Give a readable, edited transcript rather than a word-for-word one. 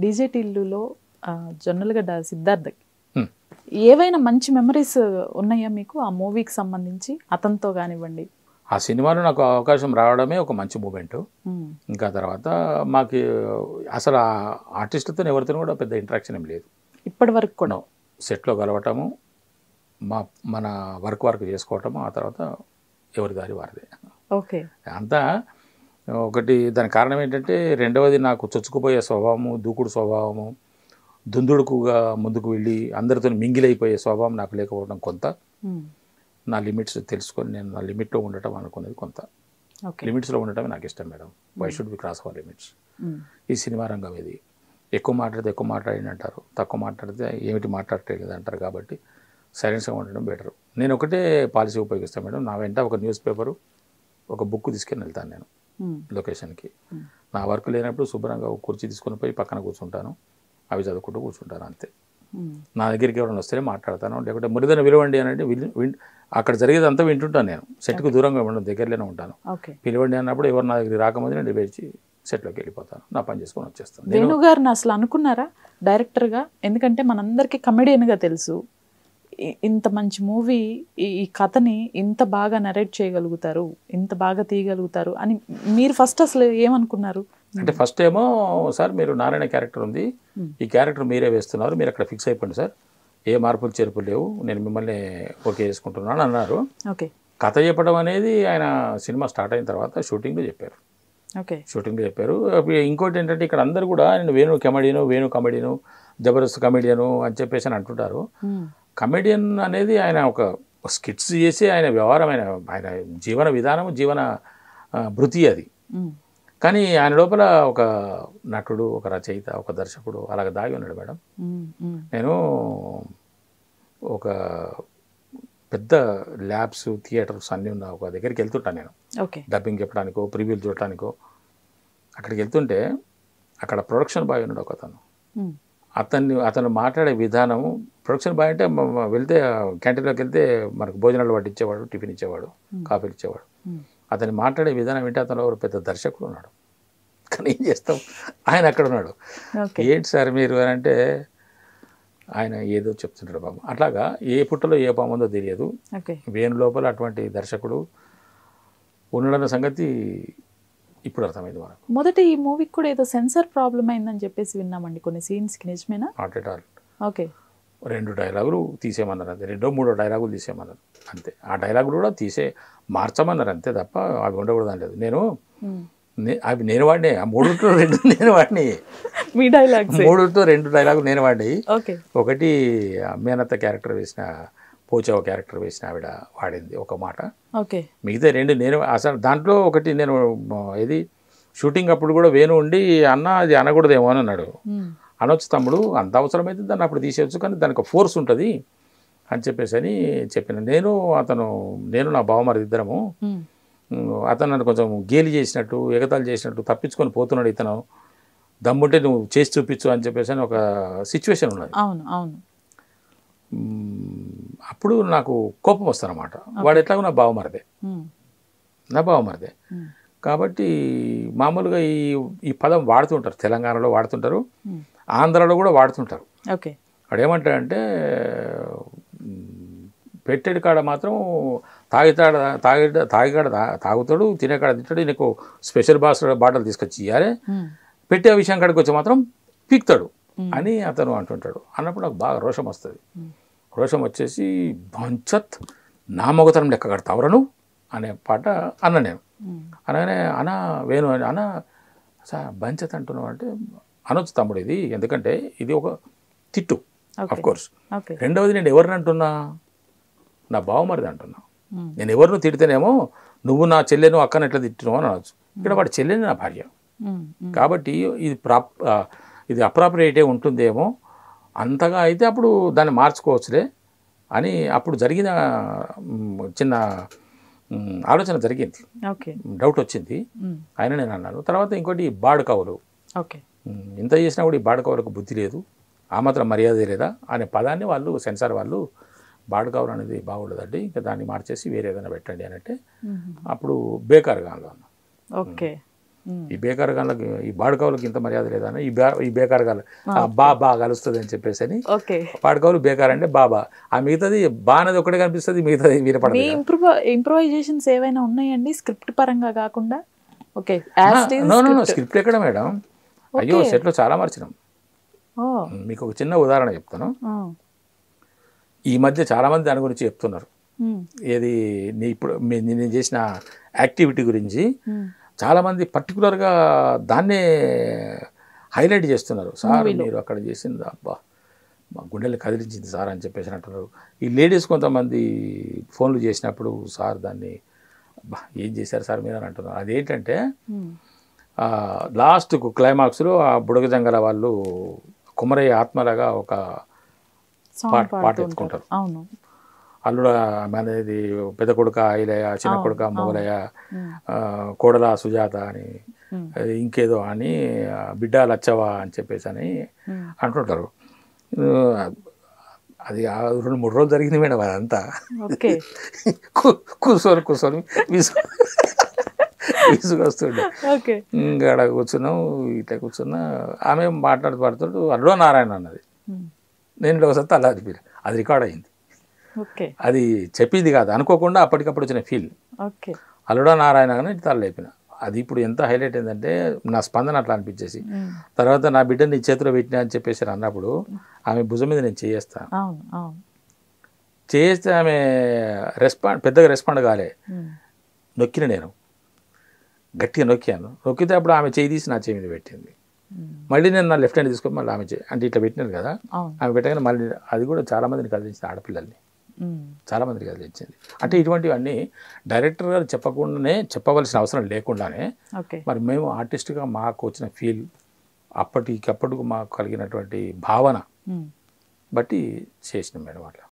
DJ టిల్లులో Jonnalagadda సిద్ధార్థకి ఏవైనా మంచి memories ఉన్నాయా మీకు ఆ మూవీకి సంబంధించి అతనితో కానివ్వండి? ఆ సినిమాలో నాకు అవకాశం రావడమే ఒక మంచి మూమెంట్. ఇంకా తర్వాత మాకు అసలు ఆ ఆర్టిస్టులతో ఎవరితో కూడా పెద్ద ఇంటరాక్షన్ ఏం లేదు ఇప్పటి వరకు కూడా. సెట్లో కలవటము, మన వర్క్ చేసుకోవటము, ఆ తర్వాత ఎవరి దారి వారిదే. ఓకే. అంతా ఒకటి. దానికి కారణం ఏంటంటే రెండవది నాకు చొచ్చుకుపోయే స్వభావము, దూకుడు స్వభావము, దుందుడుకుగా ముందుకు వెళ్ళి అందరితో మింగిలైపోయే స్వభావం నాకు లేకపోవడం కొంత. నా లిమిట్స్ తెలుసుకొని నేను నా లిమిట్లో ఉండటం అనుకునేది కొంత. లిమిట్స్లో ఉండటమే నాకు ఇష్టం madam. Why should be cross our limits. ఈ సినిమా రంగం ఇది. ఎక్కువ మాట్లాడితే ఎక్కువ మాట్లాడి అంటారు, తక్కువ మాట్లాడితే ఏమిటి మాట్లాడలేదు అంటారు. కాబట్టి సైలెన్స్గా ఉండడం బెటర్. నేను ఒకటే పాలసీ ఉపయోగిస్తాను మేడం. నా వెంట ఒక న్యూస్ పేపరు, ఒక బుక్ తీసుకొని వెళ్తాను నేను లొకేషన్కి. నా వర్క్ లేనప్పుడు శుభ్రంగా ఒక కుర్చీ తీసుకొని పోయి పక్కన కూర్చుంటాను, అవి చదువుకుంటూ కూర్చుంటాను అంతే. నా దగ్గరికి ఎవరైనా వస్తేనే మాట్లాడతాను, లేకుంటే మురిదన విలువండి అని అంటే అక్కడ జరిగేదంతా వింటుంటాను. నేను సెట్కు దూరంగా ఉండను, దగ్గరలోనే ఉంటాను. పిలవండి అన్నప్పుడు ఎవరు నా దగ్గరికి రాకముందు నేను వేచి సెట్లోకి వెళ్ళిపోతాను, నా పని చేసుకొని వచ్చేస్తాను. వేణుగారిని అసలు అనుకున్నారా డైరెక్టర్గా? ఎందుకంటే మనందరికీ కమెడియన్గా తెలుసు. ఇంత మంచి మూవీ, ఈ కథని ఇంత బాగా నరేట్ చేయగలుగుతారు, ఇంత బాగా తీయగలుగుతారు అని మీరు ఫస్ట్ అసలు ఏమనుకున్నారు? అంటే ఫస్ట్ ఏమో, సార్ మీరు నారాయణ క్యారెక్టర్ ఉంది, ఈ క్యారెక్టర్ మీరే వేస్తున్నారు, మీరు అక్కడ ఫిక్స్ అయిపోండి సార్, ఏ మార్పులు చేర్పులు లేవు, నేను మిమ్మల్ని ఓకే చేసుకుంటున్నాను అన్నారు. కథ చెప్పడం అనేది ఆయన సినిమా స్టార్ట్ అయిన తర్వాత షూటింగ్లో చెప్పారు. షూటింగ్లో చెప్పారు. ఇంకోటి ఏంటంటే ఇక్కడ అందరూ కూడా నేను వేణు కమెడియను, జబర్దస్త్ కమెడియను అని చెప్పేసి అని అంటుంటారు. కమెడియన్ అనేది ఆయన ఒక స్కిట్స్ చేసి ఆయన వ్యవహారం, ఆయన జీవన విధానం, జీవన భృతి అది. కానీ ఆయన లోపల ఒక నటుడు, ఒక రచయిత, ఒక దర్శకుడు అలాగ దాగి ఉన్నాడు మేడం. నేను ఒక పెద్ద ల్యాబ్స్, థియేటర్స్ అన్నీ ఉన్న ఒక దగ్గరికి వెళ్తుంటాను నేను, డబ్బింగ్ చెప్పడానికో, ప్రివ్యూలు చూడటానికో. అక్కడికి వెళ్తుంటే అక్కడ ప్రొడక్షన్ బాయ్ ఉన్నాడు ఒక అతను మాట్లాడే విధానము. ప్రొడక్షన్ బాయ్ అంటే వెళ్తే క్యాంటీన్లోకి వెళ్తే మనకు భోజనాలు వడ్డించేవాడు, టిఫిన్ ఇచ్చేవాడు, కాఫీలు ఇచ్చేవాడు. అతను మాట్లాడే విధానం ఏంటి, అతను ఒక పెద్ద దర్శకుడు ఉన్నాడు. కానీ ఏం చేస్తాం, ఆయన అక్కడ ఉన్నాడు. ఏంటి సార్ మీరు అని అంటే ఆయన ఏదో చెప్తుంటాడు బాబు. అట్లాగా ఏ పుట్టలో ఏ పాముందో తెలియదు. వేణు లోపల అటువంటి దర్శకుడు ఉండడన్న సంగతి ఇప్పుడు అర్థమైంది మనకు. మొదట ఈ మూవీకి కూడా ఏదో సెన్సార్ ప్రాబ్లం అయిందని చెప్పేసి విన్నామండి కొన్ని సీన్స్కి, నిజమేనా? Not at all. 2 డైలాగులు తీసేయమన్నారు అంతే, 2-3 డైలాగులు తీసేయమన్నారు అంతే. ఆ డైలాగులు కూడా మార్చమన్నారు అంతే తప్ప అవి ఉండకూడదని లేదు. అవి నేను వాడినాయి, ఆ 3 నేను వాడినాయి. మీ డైలాగ్స్ 2 డైలాగులు నేను వాడినాయి. ఒకటి మేనత్త క్యారెక్టర్ వేసిన, పోచావ క్యారెక్టర్ వేసిన ఆవిడ వాడింది ఒక మాట. మిగతా 2 నేను. అసలు దాంట్లో ఒకటి నేను ఇది షూటింగ్ అప్పుడు కూడా వేణు ఉండి, అన్న అది అనకూడదేమో అని అన్నాడు. అనొచ్చు తమ్ముడు, అంత అవసరమైతే దాన్ని అప్పుడు తీసేయచ్చు, కానీ దానికి ఫోర్స్ ఉంటుంది అని చెప్పేసి అని చెప్పిన. నేను నా బావమరిది ఇద్దరము, అతను నన్ను కొంచెం గేలి చేసినట్టు, ఎగతాళి చేసినట్టు తప్పించుకొని పోతున్నాడు, ఇతను దమ్ముంటే నువ్వు చేసి చూపించు అని చెప్పేసి అని ఒక సిచ్యువేషన్ ఉన్నది. అప్పుడు నాకు కోపం వస్తానమాట. వాడు ఎట్లాగో నా బావమరిదే కాబట్టి మామూలుగా ఈ పదం వాడుతుంటారు, తెలంగాణలో వాడుతుంటారు, ఆంధ్రాలో కూడా వాడుతుంటారు. వాడు ఏమంటాడంటే, పెట్టేడు కాడ మాత్రం తాగుతాడు, తినే కాడ తింటాడు, నీకు స్పెషల్ బాటలు తీసుకొచ్చి ఇవ్వాలి, పెట్టే విషయం కాడికి వచ్చి మాత్రం పీక్తాడు అని అతను అంటుంటాడు. అన్నప్పుడు నాకు బాగా రోషం వస్తుంది. రోషం వచ్చేసి, బంచత్ నా మొగతనం లెక్క కడతావురను అనే పాట అన్న నేను. అనగానే అన్న వేణు అని, అన్న సార్ బంచత్ అంటున్నావు అంటే, అనొచ్చు తమ్ముడు ఇది, ఎందుకంటే ఇది ఒక తిట్టు ఆఫ్ కోర్స్. రెండవది నేను ఎవరిని అంటున్నా, నా బావమరిది అంటున్నా. నేను ఎవరిని తిడితేనేమో నువ్వు నా చెల్లెను అక్కని ఎట్లా తిట్టినావు అని అనొచ్చు. ఇక్కడ వాడి చెల్లెని నా భార్య కాబట్టి ఇది అప్రాపరియేటే ఉంటుందేమో, అంతగా అయితే అప్పుడు దాన్ని మార్చుకోవచ్చులే అని అప్పుడు జరిగిన చిన్న ఆలోచన జరిగింది, డౌట్ వచ్చింది. ఆయన నేను అన్నాను. తర్వాత ఇంకోటి బాడుకవులు, ఇంత చేసినా కూడా ఈ బాడుకవులకు బుద్ధి లేదు, ఆ మాత్రం మర్యాద లేదా అనే పదాన్ని వాళ్ళు సెన్సార్ వాళ్ళు బాడుకవులు అనేది బాగుండదండి, ఇంకా దాన్ని మార్చేసి వేరే ఏదైనా పెట్టండి అని అంటే అప్పుడు బేకార్గా అన్నా. ఈ బేకారగాళ్ళకి ఈ బాడుకావులకి ఇంత మర్యాద లేదని ఈ బేకారగాళ్ళు బా కలుస్తుంది అని చెప్పేసి అని బాడుకావులు బేకార్ అంటే బాబా ఆ మిగతాది బా అనేది ఒకటే కనిపిస్తుంది మిగతాది వీరపడదు. ఇంప్రూవైజేషన్స్ ఏవైనా ఉన్నాయండి స్క్రిప్ట్ పరంగా కాకుండా? ఓకే స్క్రిప్ట్ ఎక్కడ మేడం, అయ్యో సెట్లో చాలా మార్చినాం. మీకు ఒక చిన్న ఉదాహరణ చెప్తాను. ఈ మధ్య చాలామంది దాని గురించి చెప్తున్నారు. ఏది ఇప్పుడు నేను చేసిన యాక్టివిటీ గురించి చాలామంది పర్టికులర్గా దాన్నే హైలైట్ చేస్తున్నారు. సార్ మీరు అక్కడ చేసింది అబ్బా మా గుండెలు కదిలించింది సార్ అని చెప్పేసి అంటున్నారు. ఈ లేడీస్ కొంతమంది ఫోన్లు చేసినప్పుడు సార్ దాన్ని అబ్బా ఏం చేశారు సార్ మీరు అని అంటున్నారు. అదేంటంటే లాస్ట్కు క్లైమాక్స్లో ఆ బుడగజంగల వాళ్ళు కుమరయ్య ఆత్మలాగా ఒక పాట ఎత్తుకుంటారు. అల్లుడ అనేది పెద్ద కొడుక ఐలయ్య, చిన్న కొడుక మొగలయ్య, కోడల సుజాత అని ఇంకేదో అని బిడ్డ లచ్చవా అని చెప్పేసి అని అంటుంటారు. అది 2-3 రోజులు జరిగింది మేడం. అదంతా కూర్చొని విసుగొస్తుండే. ఇంకా అక్కడ కూర్చున్నాం, ఇట్లా కూర్చున్నా ఆమె మాట్లాడుతూ అల్లుడ నారాయణ అన్నది. నేను ఒకసారి అలా అది రికార్డ్ అయింది. అది చెప్పింది కాదు, అనుకోకుండా అప్పటికప్పుడు వచ్చిన ఫీల్. అల్లుడా నారాయణ అని తలలేపిన. అది ఇప్పుడు ఎంత హైలైట్ అయిందంటే నా స్పందన అట్లా అనిపించేసి తర్వాత నా బిడ్డని నీ చేతిలో పెట్టినా అని చెప్పేసి అన్నప్పుడు ఆమె భుజం మీద నేను చేస్తాను. చేస్తే ఆమె పెద్దగా రెస్పాండ్ కాలే. నొక్కిన నేను గట్టిగా నొక్కితే అప్పుడు ఆమె చేయి తీసి నా చేయి మీద పెట్టింది. మళ్ళీ నేను నా లెఫ్ట్ హ్యాండ్ తీసుకొని మళ్ళీ ఆమె అంటే ఇట్లా పెట్టినాను కదా, ఆమె పెట్టగానే మళ్ళీ అది కూడా చాలా మందిని కదిలించింది. ఆడపిల్లల్ని చాలా మందిని కదిలించింది. అంటే ఇటువంటివన్నీ డైరెక్టర్ గారు చెప్పకుండానే, చెప్పవలసిన అవసరం లేకుండానే మరి మేము ఆర్టిస్ట్గా మాకు వచ్చిన ఫీల్, అప్పటికప్పుడు మాకు కలిగినటువంటి భావన బట్టి చేసినాం మేడం అట్లా.